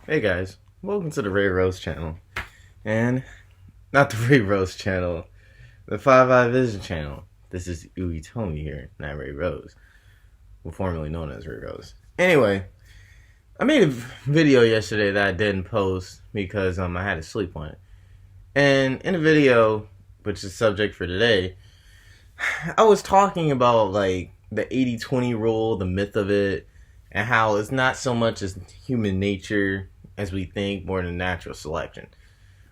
Hey guys, welcome to the Ray Rose channel. And not the Ray Rose channel, the 5 Eye Vision channel. This is Uwe Tony here, not Ray Rose, well, formerly known as Ray Rose. Anyway, I made a video yesterday that I didn't post because I had to sleep on it. And in the video, which is the subject for today, I was talking about like the 80-20 rule, the myth of it, and how it's not so much as human nature as we think, more than natural selection.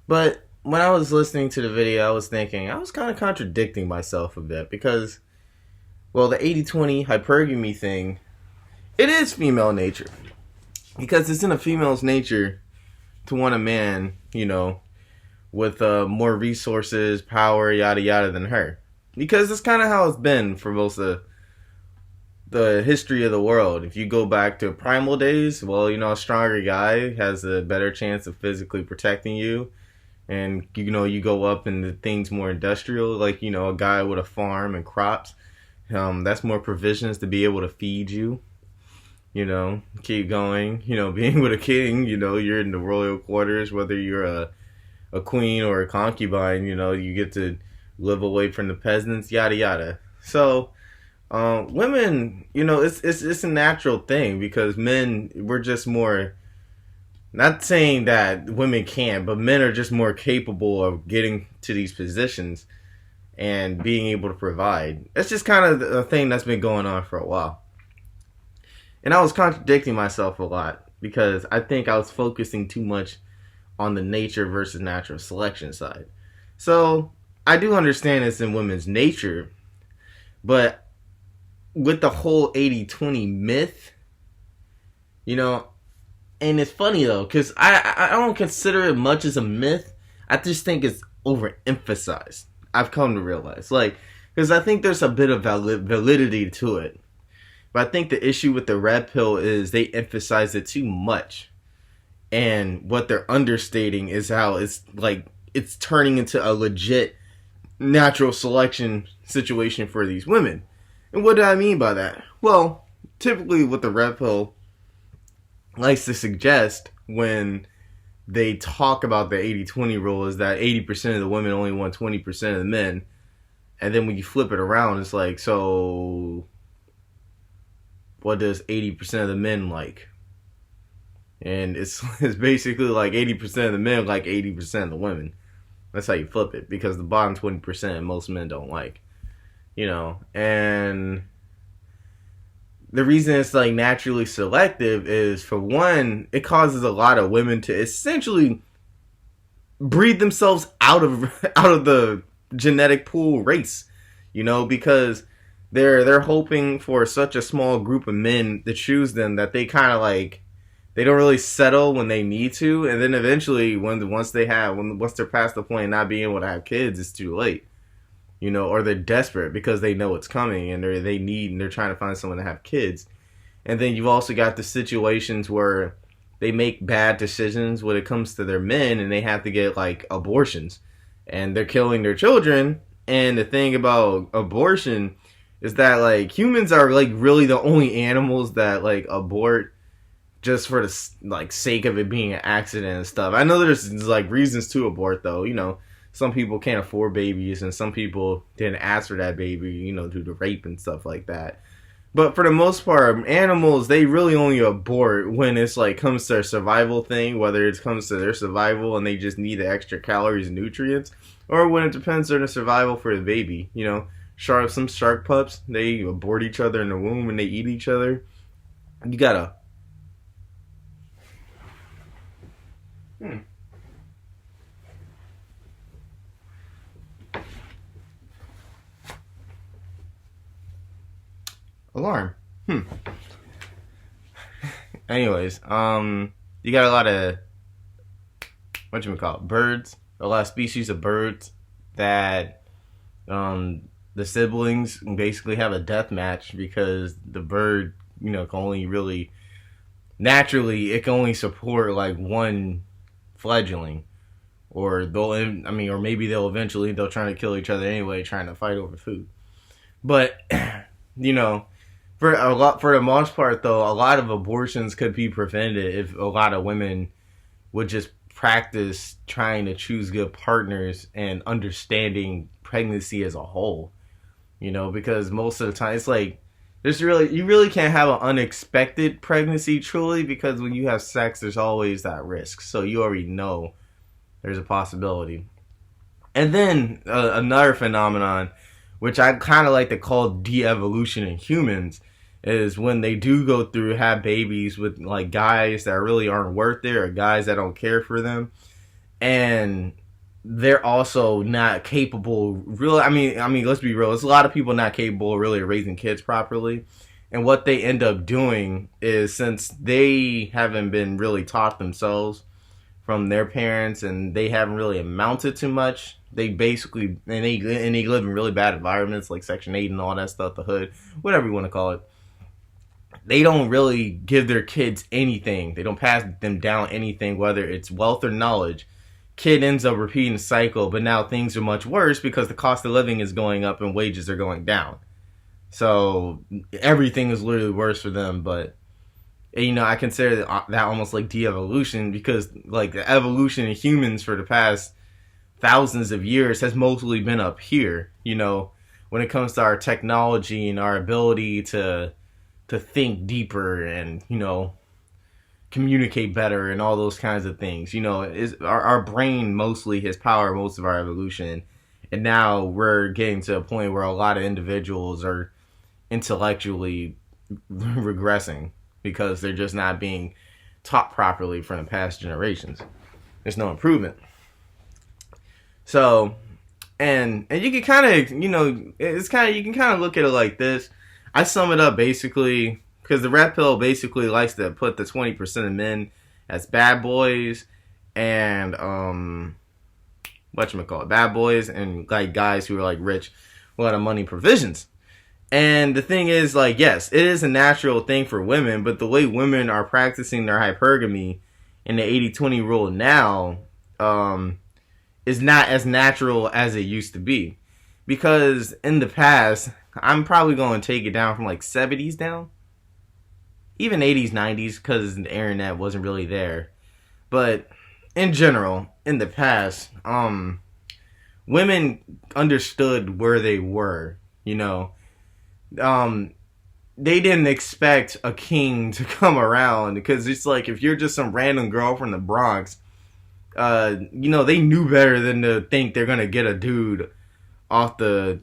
But when I was listening to the video, I was thinking, I was kind of contradicting myself a bit because, well, the 80-20 hypergamy thing, it is female nature. Because it's in a female's nature to want a man, with more resources, power, yada yada than her. Because that's kind of how it's been for most of the history of the world. If you go back to primal days, well, a stronger guy has a better chance of physically protecting you. And, you go up into things more industrial, like, a guy with a farm and crops. That's more provisions to be able to feed you. Keep going. Being with a king, you're in the royal quarters, whether you're a queen or a concubine, you get to live away from the peasants, yada yada. So, women, it's a natural thing because men, we're just more, not saying that women can't, but men are just more capable of getting to these positions and being able to provide. That's just kind of a thing that's been going on for a while. And I was contradicting myself a lot because I think I was focusing too much on the nature versus natural selection side. So I do understand it's in women's nature, but with the whole 80-20 myth, and it's funny though, because I don't consider it much as a myth. I just think it's overemphasized. I've come to realize, because I think there's a bit of validity to it. But I think the issue with the red pill is they emphasize it too much. And what they're understating is how it's turning into a legit natural selection situation for these women. And what do I mean by that? Well, typically what the red pill likes to suggest when they talk about the 80-20 rule is that 80% of the women only want 20% of the men. And then when you flip it around, it's like, so what does 80% of the men like? And it's basically like 80% of the men like 80% of the women. That's how you flip it, because the bottom 20% most men don't like. And the reason it's like naturally selective is, for one, it causes a lot of women to essentially breed themselves out of the genetic pool race, because they're hoping for such a small group of men to choose them that they kind of they don't really settle when they need to, and then eventually once they're past the point of not being able to have kids, it's too late. Or they're desperate because they know it's coming and they're trying to find someone to have kids. And then you've also got the situations where they make bad decisions when it comes to their men and they have to get abortions and they're killing their children. And the thing about abortion is that humans are really the only animals that abort just for the sake of it being an accident and stuff. I know there's reasons to abort though, Some people can't afford babies, and some people didn't ask for that baby, due to rape and stuff like that. But for the most part, animals, they really only abort when it's comes to their survival thing, whether it comes to their survival and they just need the extra calories and nutrients, or when it depends on the survival for the baby. Some shark pups, they abort each other in the womb and they eat each other. You gotta... Alarm. Anyways, you got a lot of birds, a lot of species of birds that the siblings basically have a death match because the bird, can only really naturally it can only support one fledgling, or or maybe they'll try to kill each other anyway, trying to fight over food. But for the most part, though, a lot of abortions could be prevented if a lot of women would just practice trying to choose good partners and understanding pregnancy as a whole. You know, because most of the time it's like you really can't have an unexpected pregnancy truly, because when you have sex there's always that risk. So you already know there's a possibility. And then another phenomenon, which I kind of like to call de-evolution in humans, is when they do go through have babies with like guys that really aren't worth it, or guys that don't care for them, and they're also not capable. Really, I mean, let's be real. There's a lot of people not capable of really raising kids properly, and what they end up doing is, since they haven't been really taught themselves from their parents, and they haven't really amounted to much, they basically and they live in really bad environments like Section 8 and all that stuff, the hood, whatever you want to call it. They don't really give their kids anything. They don't pass them down anything, whether it's wealth or knowledge. Kid ends up repeating the cycle, but now things are much worse because the cost of living is going up and wages are going down. So everything is literally worse for them. But, you know, I consider that almost like de-evolution, because like the evolution in humans for the past thousands of years has mostly been up here. You know, when it comes to our technology and our ability to think deeper and, you know, communicate better and all those kinds of things. You know, our brain mostly has powered most of our evolution, and now we're getting to a point where a lot of individuals are intellectually regressing because they're just not being taught properly from the past generations. There's no improvement. So, and you can kind of, you know, you can kind of look at it like this. I sum it up basically, because the red pill basically likes to put the 20% of men as bad boys and bad boys and like guys who are like rich, a lot of money, provisions. And the thing is, like, yes, it is a natural thing for women, but the way women are practicing their hypergamy in the 80-20 rule now is not as natural as it used to be. Because in the past, I'm probably going to take it down from like 70s down. Even 80s, 90s, because the internet wasn't really there. But in general, in the past, women understood where they were, you know. They didn't expect a king to come around, because it's like, if you're just some random girl from the Bronx, you know, they knew better than to think they're gonna get a dude off the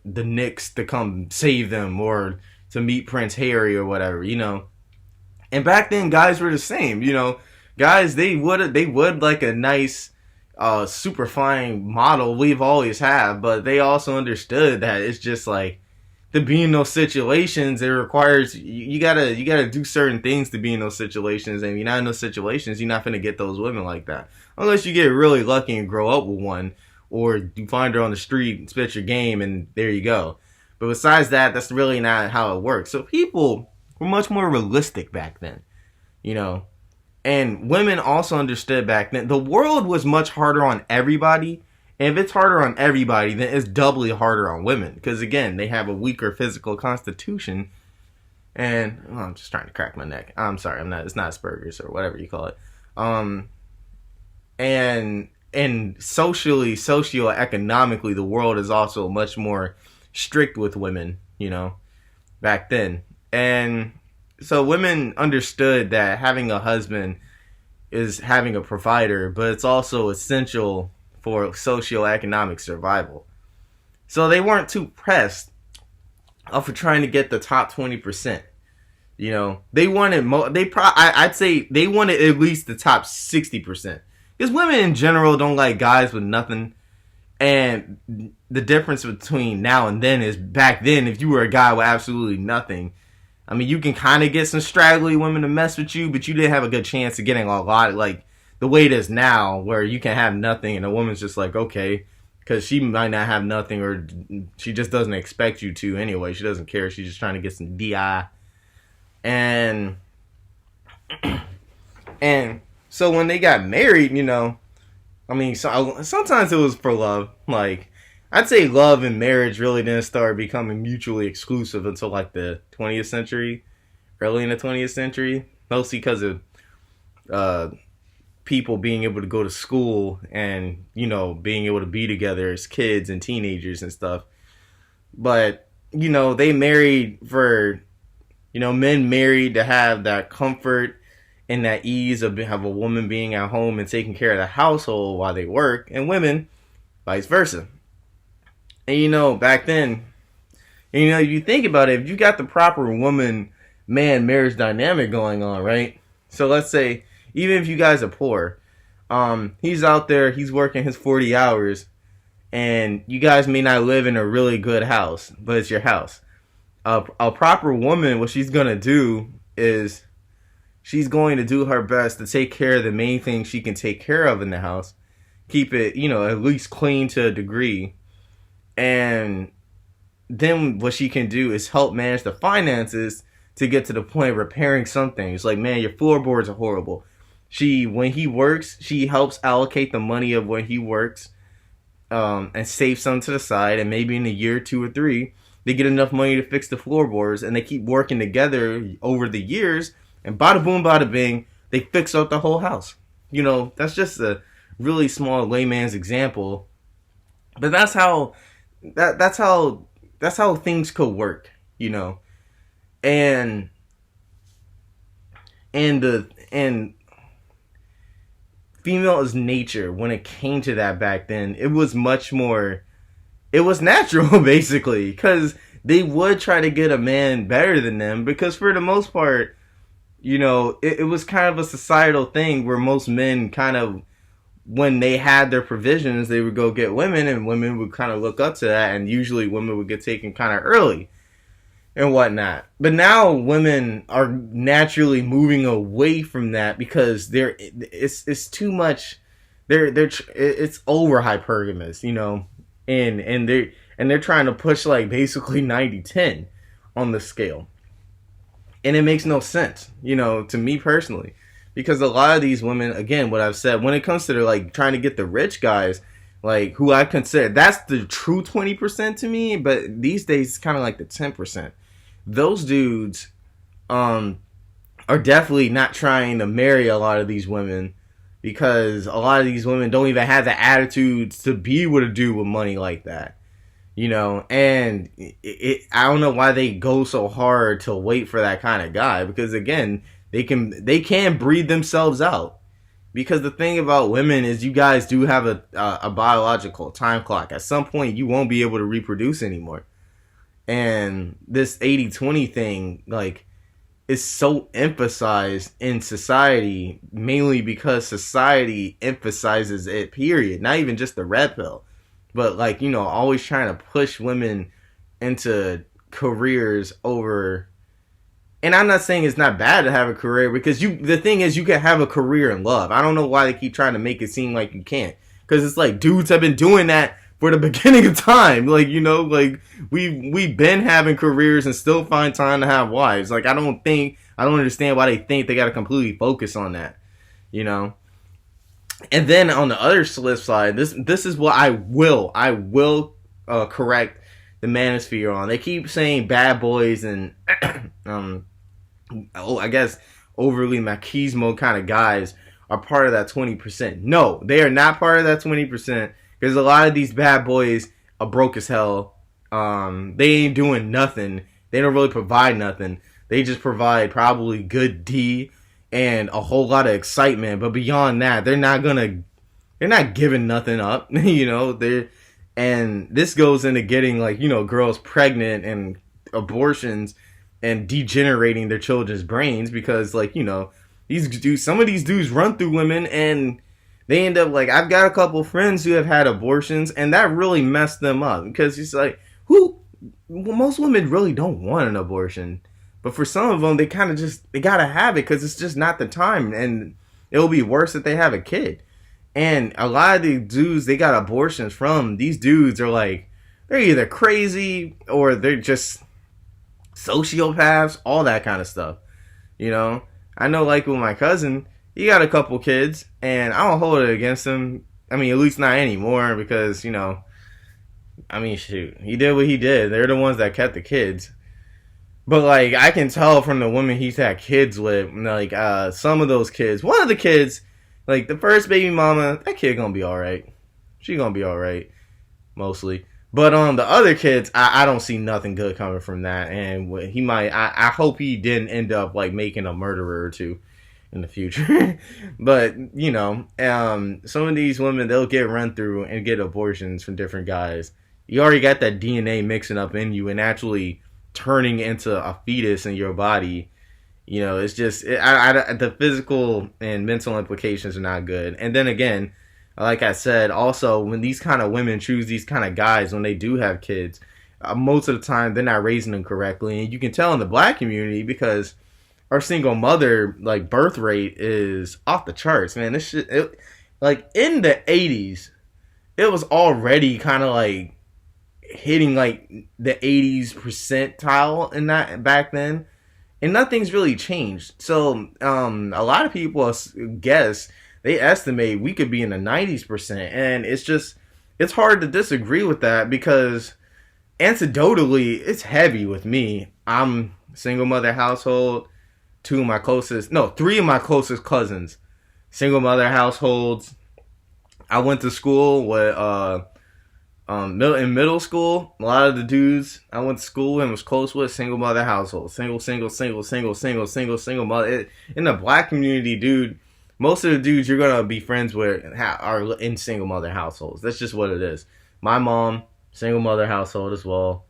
Knicks to come save them, or to meet Prince Harry or whatever, you know. And back then, guys were the same, you know. Guys, they would like a nice super fine model. We've always have, but they also understood that it's just like, to be in those situations, it requires you gotta do certain things to be in those situations, and if you're not in those situations, you're not gonna get those women like that, unless you get really lucky and grow up with one, or you find her on the street and spit your game, and there you go. But besides that, that's really not how it works. So people were much more realistic back then, you know. And women also understood back then the world was much harder on everybody. And if it's harder on everybody, then it's doubly harder on women. Because again, they have a weaker physical constitution. And I'm just trying to crack my neck. I'm sorry, I'm not. It's not Asperger's or whatever you call it. And socially, socioeconomically, the world is also much more strict with women, you know, back then. And so women understood that having a husband is having a provider, but it's also essential for socioeconomic survival. So they weren't too pressed for trying to get the top 20%. You know, they wanted I'd say they wanted at least the top 60%. Because women in general don't like guys with nothing. And the difference between now and then is, back then, if you were a guy with absolutely nothing, I mean, you can kind of get some straggly women to mess with you, but you didn't have a good chance of getting a lot, like the way it is now, where you can have nothing and a woman's just like, okay, because she might not have nothing, or she just doesn't expect you to anyway. She doesn't care. She's just trying to get some DI. And so when they got married, you know, I mean, so sometimes it was for love. Like, I'd say love and marriage really didn't start becoming mutually exclusive until like the 20th century, early in the 20th century, mostly because of people being able to go to school and, you know, being able to be together as kids and teenagers and stuff. But, you know, they married for, you know, men married to have that comfort and that ease of have a woman being at home and taking care of the household while they work, and women vice versa. And, you know, back then, and, you know, if you think about it, if you got the proper woman-man marriage dynamic going on, right? So let's say, even if you guys are poor, he's out there, he's working his 40 hours, and you guys may not live in a really good house, but it's your house. A proper woman, what she's going to do is she's going to do her best to take care of the main thing she can take care of in the house. Keep it, you know, at least clean to a degree. And then what she can do is help manage the finances to get to the point of repairing some things. Like, man, your floorboards are horrible. When he works, she helps allocate the money of when he works, and save some to the side. And maybe in a year, 2 or 3, they get enough money to fix the floorboards, and they keep working together over the years. And bada boom, bada bing, they fix up the whole house. You know, that's just a really small layman's example, but that's how things could work, you know. And female's nature, when it came to that back then, it was natural, basically, because they would try to get a man better than them, because for the most part, you know, it was kind of a societal thing where most men kind of, when they had their provisions, they would go get women, and women would kind of look up to that, and usually women would get taken kind of early and whatnot. But now women are naturally moving away from that because it's too much. It's over hypergamous, you know, and they're trying to push like basically 90-10 on the scale. And it makes no sense, you know, to me personally, because a lot of these women, again, what I've said, when it comes to like trying to get the rich guys, like who I consider, that's the true 20% to me, but these days it's kind of like the 10%. Those dudes are definitely not trying to marry a lot of these women, because a lot of these women don't even have the attitudes to be able to do with money like that. You know, and I don't know why they go so hard to wait for that kind of guy, because again, they can breed themselves out. Because the thing about women is you guys do have a biological time clock. At some point, you won't be able to reproduce anymore. And this 80-20 thing, like, is so emphasized in society, mainly because society emphasizes it, period. Not even just the red pill. But, like, you know, always trying to push women into careers over. And I'm not saying it's not bad to have a career, because the thing is, you can have a career in love. I don't know why they keep trying to make it seem like you can't. Because it's like, dudes have been doing that for the beginning of time. Like, you know, like, we've been having careers and still find time to have wives. Like, I don't understand why they think they got to completely focus on that, you know. And then on the other flip side, this is what I will correct the manosphere on. They keep saying bad boys and I guess overly machismo kind of guys are part of that 20%. No, they are not part of that 20%, because a lot of these bad boys are broke as hell. They ain't doing nothing. They don't really provide nothing. They just provide probably good D and a whole lot of excitement, but beyond that, they're not giving nothing up, you know. And this goes into getting, like, you know, girls pregnant and abortions and degenerating their children's brains, because, like, you know, some of these dudes run through women and they end up, like, I've got a couple friends who have had abortions, and that really messed them up, because it's like, most women really don't want an abortion. But for some of them, they kind of they gotta have it because it's just not the time, and it'll be worse if they have a kid. And a lot of the dudes they got abortions from, these dudes are like, they're either crazy or they're just sociopaths, all that kind of stuff. You know, I know, like with my cousin, he got a couple kids, and I don't hold it against him. I mean, at least not anymore, because, you know, I mean, shoot, he did what he did. They're the ones that kept the kids. But, like, I can tell from the women he's had kids with, like, some of those kids, one of the kids, Like, the first baby mama, that kid gonna be alright. She gonna be alright, mostly. But on the other kids, I don't see nothing good coming from that. And he might, I hope he didn't end up, like, making a murderer or two in the future. But, you know, some of these women, they'll get run through and get abortions from different guys. You already got that DNA mixing up in you and actually turning into a fetus in your body. You know, it's just, the physical and mental implications are not good. And then again, like I said, also, when these kind of women choose these kind of guys, when they do have kids, most of the time, they're not raising them correctly. And you can tell in the black community because our single mother, like, birth rate is off the charts, man. This shit, like, in the 80s, it was already kind of, like, hitting, like, the 80s percentile in that back then. And nothing's really changed. So, a lot of people guess, they estimate we could be in the 90s%. And it's hard to disagree with that because anecdotally, it's heavy with me. I'm single mother household. Three of my closest cousins, single mother households. I went to school with, in middle school, a lot of the dudes I went to school and was close with, single mother household. Single mother. In the black community, dude, most of the dudes you're going to be friends with are in single mother households. That's just what it is. My mom, single mother household as well.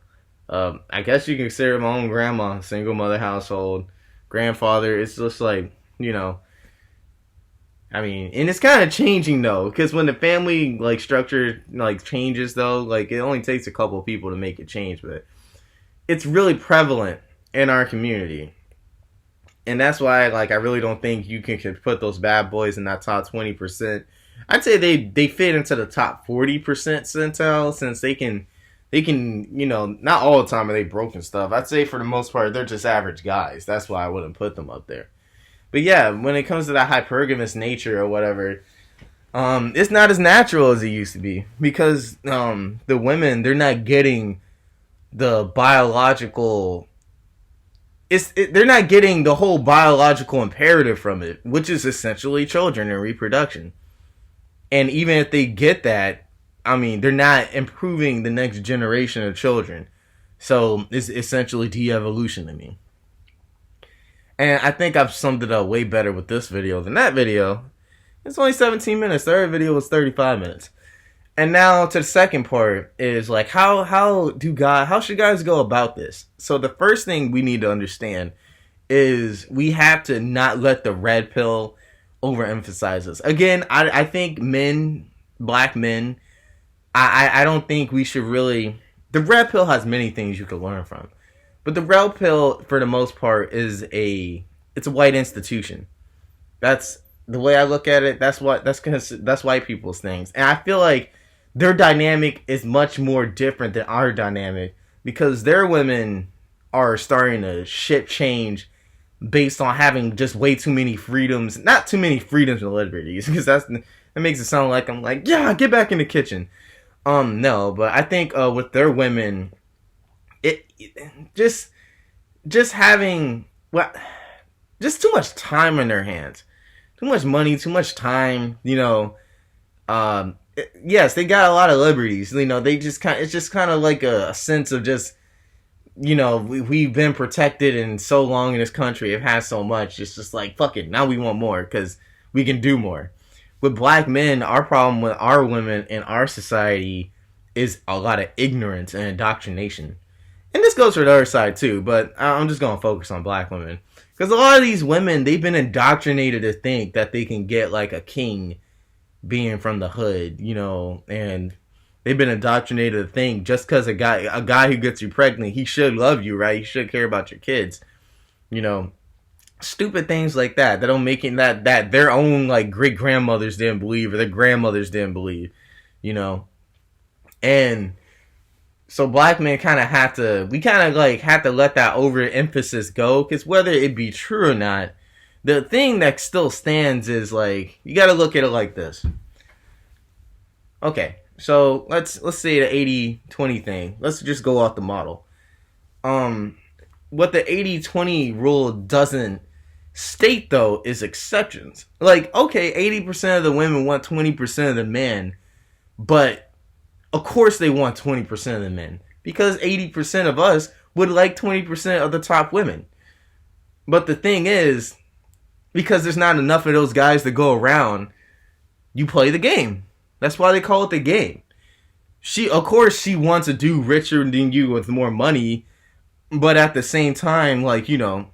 I guess you can consider my own grandma, single mother household. Grandfather, it's just like, you know, I mean, and it's kind of changing though, because when the family like structure like changes though, like it only takes a couple of people to make it change, but it's really prevalent in our community. And that's why, like, I really don't think you can put those bad boys in that top 20%. I'd say they fit into the top 40% percentile, since they can, you know, not all the time are they broken stuff. I'd say for the most part, they're just average guys. That's why I wouldn't put them up there. But yeah, when it comes to that hypergamous nature or whatever, it's not as natural as it used to be. Because the women, they're not getting the biological... they're not getting the whole biological imperative from it, which is essentially children and reproduction. And even if they get that, I mean, they're not improving the next generation of children. So it's essentially de-evolution to me. And I think I've summed it up way better with this video than that video. It's only 17 minutes. The other video was 35 minutes. And now to the second part is like, how should guys go about this? So the first thing we need to understand is we have to not let the red pill overemphasize us. Again, I think black men, I don't think we should really... The red pill has many things you could learn from. But the red pill, for the most part, it's a white institution. That's the way I look at it. That's white people's things. And I feel like their dynamic is much more different than our dynamic, because their women are starting to ship change based on having just way too many freedoms. Not too many freedoms and liberties, because that makes it sound like I'm like, yeah, get back in the kitchen. No, but I think with their women, it just having just too much time in their hands, too much money, too much time. You know, yes, they got a lot of liberties. You know, it's just kind of like a sense of just, you know, we've been protected in so long in this country, have had so much. It's just like, fuck it, now we want more because we can do more. With black men, our problem with our women in our society is a lot of ignorance and indoctrination. And this goes for the other side too, but I'm just going to focus on black women. Because a lot of these women, they've been indoctrinated to think that they can get like a king being from the hood, you know, and they've been indoctrinated to think just because a guy who gets you pregnant, he should love you, right? He should care about your kids, you know. Stupid things like that don't make it that their own like great grandmothers didn't believe, or their grandmothers didn't believe, you know. And so black men kind of have to let that overemphasis go, because whether it be true or not, the thing that still stands is like, you got to look at it like this. Okay, so let's say the 80-20 thing. Let's just go off the model. What the 80-20 rule doesn't State, though, is exceptions. Like, okay, 80% of the women want 20% of the men, but of course they want 20% of the men, because 80% of us would like 20% of the top women. But the thing is, because there's not enough of those guys to go around, you play the game. That's why they call it the game. Of course, she wants a dude richer than you with more money, but at the same time, like, you know,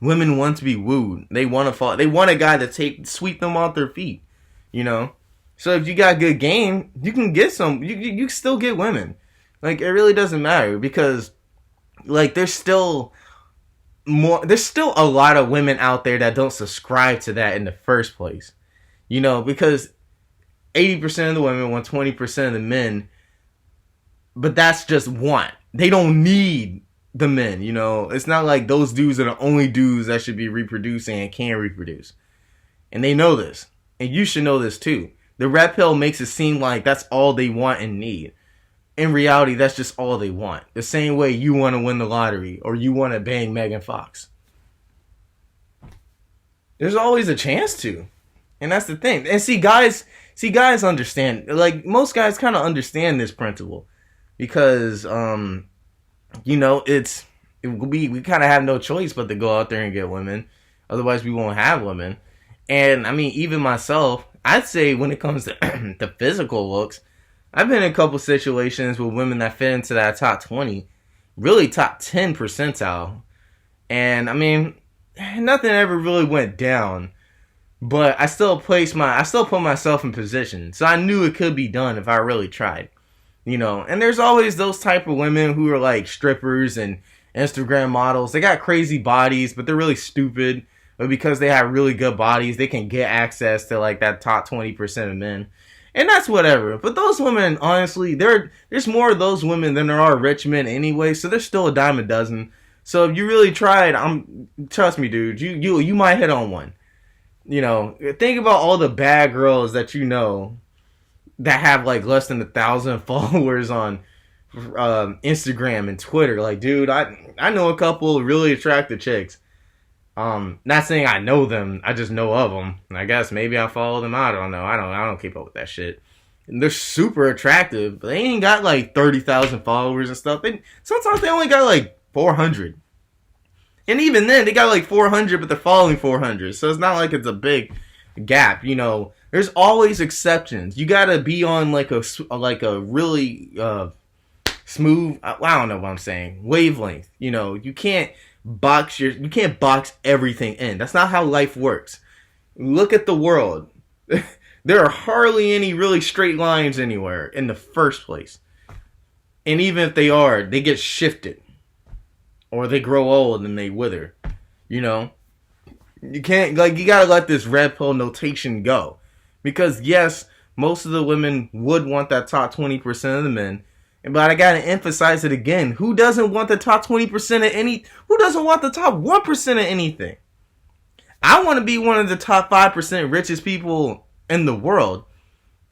women want to be wooed. They want to fall. They want a guy to sweep them off their feet, you know. So if you got good game, you can get some. You still get women. Like, it really doesn't matter, because, like, there's still a lot of women out there that don't subscribe to that in the first place. You know, because 80% of the women want 20% of the men, but that's just want. They don't need the men, you know. It's not like those dudes are the only dudes that should be reproducing and can reproduce. And they know this. And you should know this too. The red pill makes it seem like that's all they want and need. In reality, that's just all they want. The same way you want to win the lottery or you want to bang Megan Fox. There's always a chance to. And that's the thing. And see, guys understand. Like, most guys kind of understand this principle. Because, you know, we kind of have no choice but to go out there and get women. Otherwise, we won't have women. And, I mean, even myself, I'd say when it comes to the physical looks, I've been in a couple situations with women that fit into that top 20, really top 10 percentile. And, I mean, nothing ever really went down. But I still put myself in position. So I knew it could be done if I really tried. You know, and there's always those type of women who are like strippers and Instagram models. They got crazy bodies, but they're really stupid. But because they have really good bodies, they can get access to like that top 20% of men. And that's whatever. But those women, honestly, there's more of those women than there are rich men anyway. So there's still a dime a dozen. So if you really tried, trust me, dude, you might hit on one. You know, think about all the bad girls that you know that have like less than 1,000 followers on Instagram and Twitter. Like, dude, I know a couple really attractive chicks. Not saying I know them, I just know of them. I guess maybe I follow them. I don't know. I don't keep up with that shit. And they're super attractive, but they ain't got like 30,000 followers and stuff. Sometimes they only got like 400. And even then, they got like 400, but they're following 400. So it's not like it's a big gap, you know. There's always exceptions. You gotta be on like a really smooth, I don't know what I'm saying, wavelength. You know, you can't box everything in. That's not how life works. Look at the world. There are hardly any really straight lines anywhere in the first place. And even if they are, they get shifted. Or they grow old and they wither. You know? You gotta let this red pill notation go. Because yes, most of the women would want that top 20% of the men. But I gotta emphasize it again. Who doesn't want the top 20% of who doesn't want the top 1% of anything? I want to be one of the top 5% richest people in the world.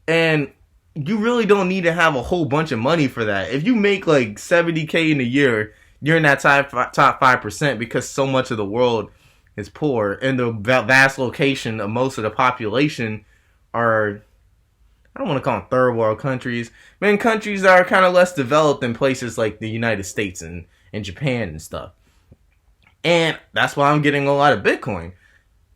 And you really don't need to have a whole bunch of money for that. If you make like $70K in a year, you're in that top 5% because so much of the world is poor. And the vast location of most of the population are, I don't want to call them third world countries, but in countries that are kind of less developed than places like the United States and Japan and stuff. And that's why I'm getting a lot of Bitcoin.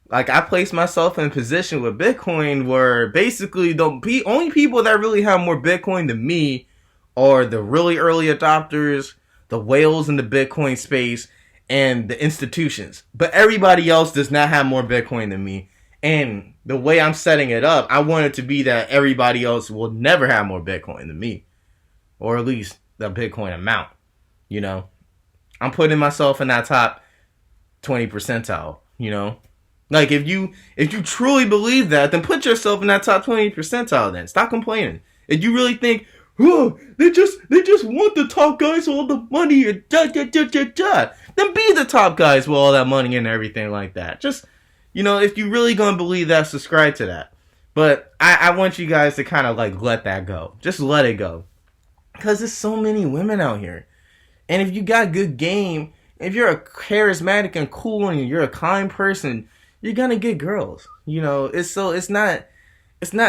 Like, I place myself in a position with Bitcoin where basically the only people that really have more Bitcoin than me are the really early adopters, the whales in the Bitcoin space, and the institutions. But everybody else does not have more Bitcoin than me. And the way I'm setting it up, I want it to be that everybody else will never have more Bitcoin than me. Or at least the Bitcoin amount. You know? I'm putting myself in that top 20 percentile, you know? Like, if you truly believe that, then put yourself in that top 20 percentile then. Stop complaining. If you really think, oh, they just want the top guys with all the money and then be the top guys with all that money and everything like that. Just, you know, if you really gonna believe that, subscribe to that. But I want you guys to kind of like let that go. Just let it go. Because there's so many women out here. And if you got good game, If you're a charismatic and cool and you're a kind person, you're gonna get girls. You know, it's not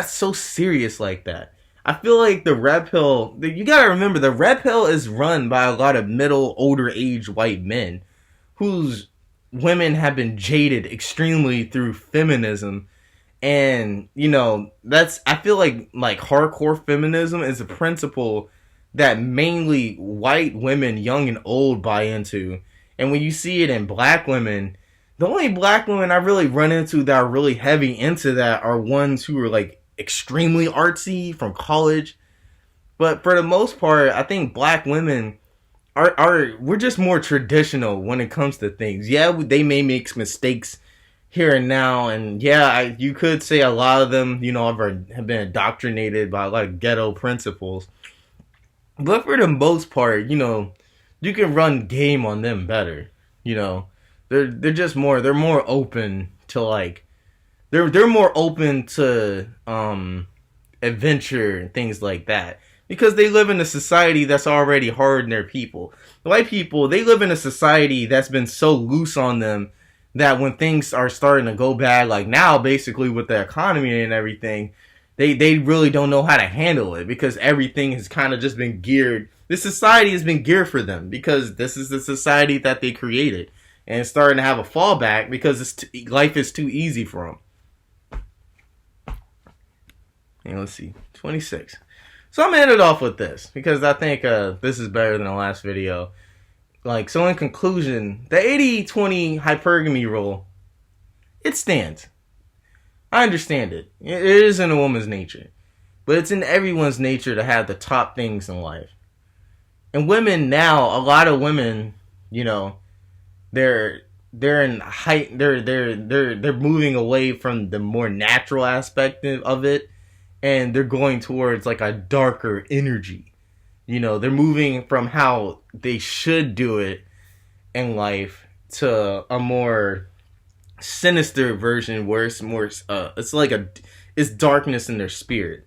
so serious like that. I feel like the red pill, you gotta remember, the red pill is run by a lot of middle, older age white men whose women have been jaded extremely through feminism. And, you know, I feel like hardcore feminism is a principle that mainly white women, young and old, buy into. And when you see it in black women, the only black women I really run into that are really heavy into that are ones who are like extremely artsy from college. But for the most part, I think black women we're just more traditional when it comes to things. Yeah, they may make mistakes here and now, and yeah, you could say a lot of them, you know, have been indoctrinated by a lot of ghetto principles. But for the most part, you know, you can run game on them better. You know, they're just more, they're more open to like, they're more open to adventure and things like that, because they live in a society that's already hard on their people. The white people, they live in a society that's been so loose on them that when things are starting to go bad, like now, basically with the economy and everything, they really don't know how to handle it, because everything has kind of just been geared. This society has been geared for them because this is the society that they created, and it's starting to have a fallback because life is too easy for them. And let's see, 26. So I'm gonna end it off with this because I think this is better than the last video. Like, so in conclusion, the 80-20 hypergamy rule, it stands. I understand it. It is in a woman's nature. But it's in everyone's nature to have the top things in life. And women now, a lot of women, you know, they're in height, they're moving away from the more natural aspect of it, and they're going towards like a darker energy. You know, they're moving from how they should do it in life to a more sinister version where it's more, it's darkness in their spirit,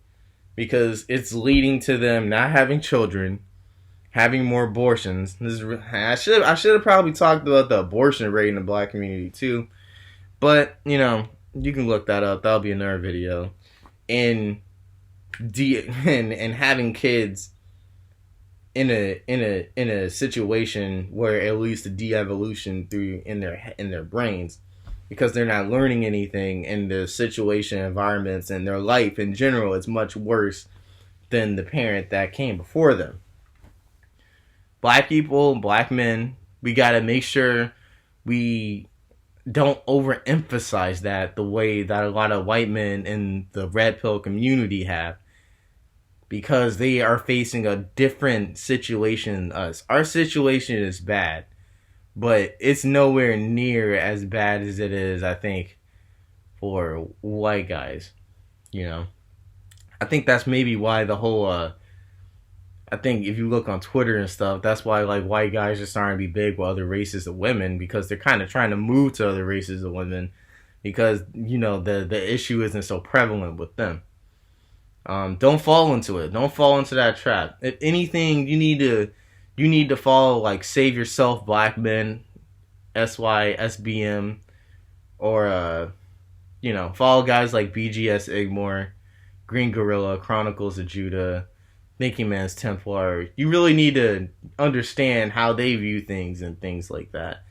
because it's leading to them not having children, having more abortions. I should have probably talked about the abortion rate in the black community too, but you know, you can look that up. That'll be another video. And having kids in a situation where it leads to de-evolution in their brains, because they're not learning anything, and the situation, environments, and their life in general is much worse than the parent that came before them. Black people, black men, we gotta make sure we don't overemphasize that the way that a lot of white men in the red pill community have, because they are facing a different situation than us. Our situation is bad, but it's nowhere near as bad as it is, I think, for white guys. You know, I think that's maybe why the whole, I think if you look on Twitter and stuff, that's why like white guys are starting to be big with other races of women, because they're kind of trying to move to other races of women, because, you know, the issue isn't so prevalent with them. Don't fall into it. Don't fall into that trap. If anything, you need to follow like Save Yourself Black Men, SYSBM, or you know, follow guys like BGS Igmore, Green Gorilla, Chronicles of Judah, Thinking Man's Templar. You really need to understand how they view things and things like that,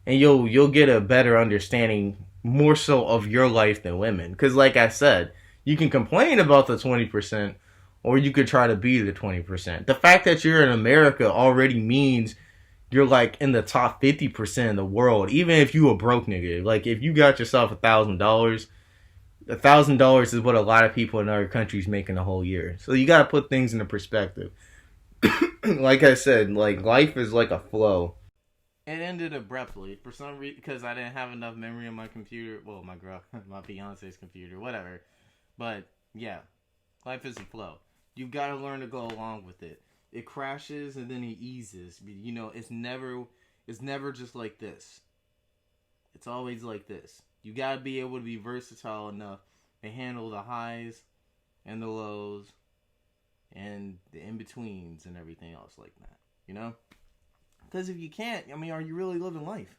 and you'll get a better understanding, more so, of your life than women. Because like I said, you can complain about the 20%, or you could try to be the 20%. The fact that you're in America already means you're like in the top 50% in the world, even if you a broke nigga. Like, if you got yourself $1,000, $1,000 is what a lot of people in other countries make in a whole year. So you gotta put things into perspective. Like I said, like, life is like a flow. It ended abruptly for some reason, because I didn't have enough memory on my computer. Well, my fiance's computer, whatever. But yeah, life is a flow. You've got to learn to go along with it. It crashes and then it eases. You know, it's never just like this. It's always like this. You got to be able to be versatile enough to handle the highs and the lows and the in-betweens and everything else like that. You know? Because if you can't, I mean, are you really living life?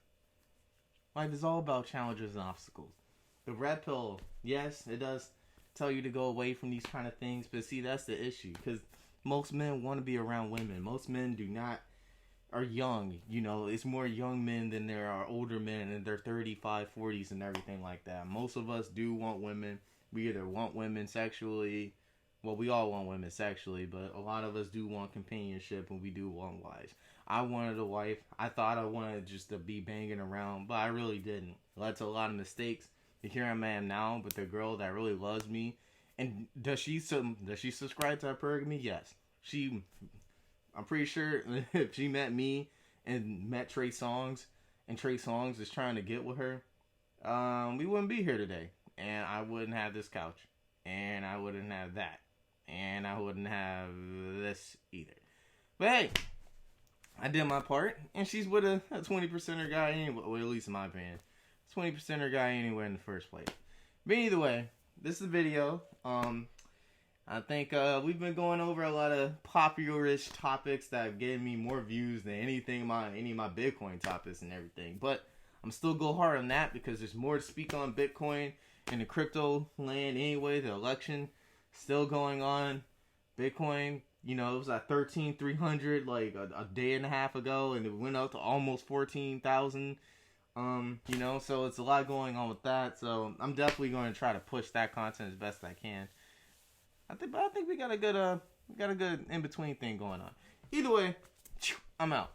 Life is all about challenges and obstacles. The red pill, yes, it does tell you to go away from these kind of things, but see, that's the issue. Because most men want to be around women. Most men are young. You know, it's more young men than there are older men in their 35, 40s and everything like that. Most of us do want women. We either want women sexually. Well, we all want women sexually, but a lot of us do want companionship and we do want wives. I wanted a wife. I thought I wanted just to be banging around, but I really didn't. Led to a lot of mistakes. And here I am now with a girl that really loves me. And does she subscribe to hypergamy? Yes. I'm pretty sure if she met me and met Trey Songz, and Trey Songz is trying to get with her, we wouldn't be here today. And I wouldn't have this couch. And I wouldn't have that. And I wouldn't have this either. But hey, I did my part. And she's with a 20%er guy anyway. Well, at least in my opinion. 20%er guy anyway in the first place. But either way, this is the video. I think we've been going over a lot of popular-ish topics that have given me more views than any of my Bitcoin topics and everything. But I'm still go hard on that because there's more to speak on Bitcoin in the crypto land anyway. The election still going on. Bitcoin, you know, it was at 13,300 like a day and a half ago, and it went up to almost 14,000. You know, so it's a lot going on with that. So I'm definitely going to try to push that content as best I can. I think we got a good in between thing going on. Either way, I'm out.